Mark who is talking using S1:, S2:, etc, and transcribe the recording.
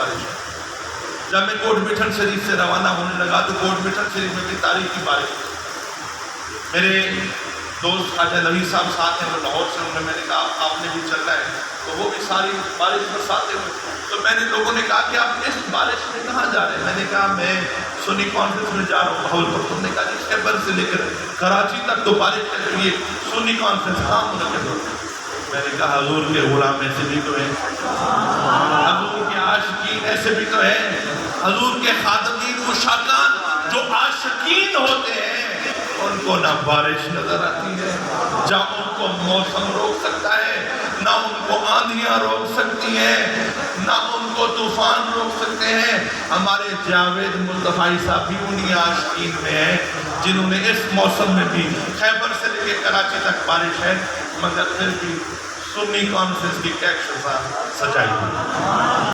S1: बारिश है। जब मैं कोट मिठन शरीफ से रवाना होने लगा तो कोट मिठन शरीफ में भी तारीख की बारिश। मेरे दोस्त ख्वाजा नबी साहब साथ हैं, वो लाहौर से, उन्होंने मैंने कहा आपने भी चलना है, तो वो भी सारी बारिश बरसाते हुए। तो मैंने लोगों ने कहा कि आप इस बारिश में कहाँ जा रहे हैं? मैंने कहा मैं सुन्नी कॉन्फ्रेंस में जा रहा हूँ भावलपुर। तुमने कहा जी खैबर से लेकर कराची तक तो बारिश के लिए सुन्नी कॉन्फ्रेंस कहाँ मुनक़िद होती है? मैंने कहा हजूर के गुलाम ऐसे भी तो हैं, हजूर के आशिकीन ऐसे भी तो हैं, हजूर के खादमीन मुशाकान जो आशिकीन होते हैं उनको ना बारिश नजर आती है, जहाँ उनको मौसम रोक सकता है, ना उनको आंधियां रोक सकती हैं, ना उनको तूफान रोक सकते हैं। हमारे जावेद मुस्तफाई साहब भी उन्हीं आशिकीन में हैं जिन्होंने इस मौसम में भी खैबर से लेकर कराची तक बारिश है मगर फिर भी सुन्नी कॉन्फ्रेंस की कैक्शन सजाई।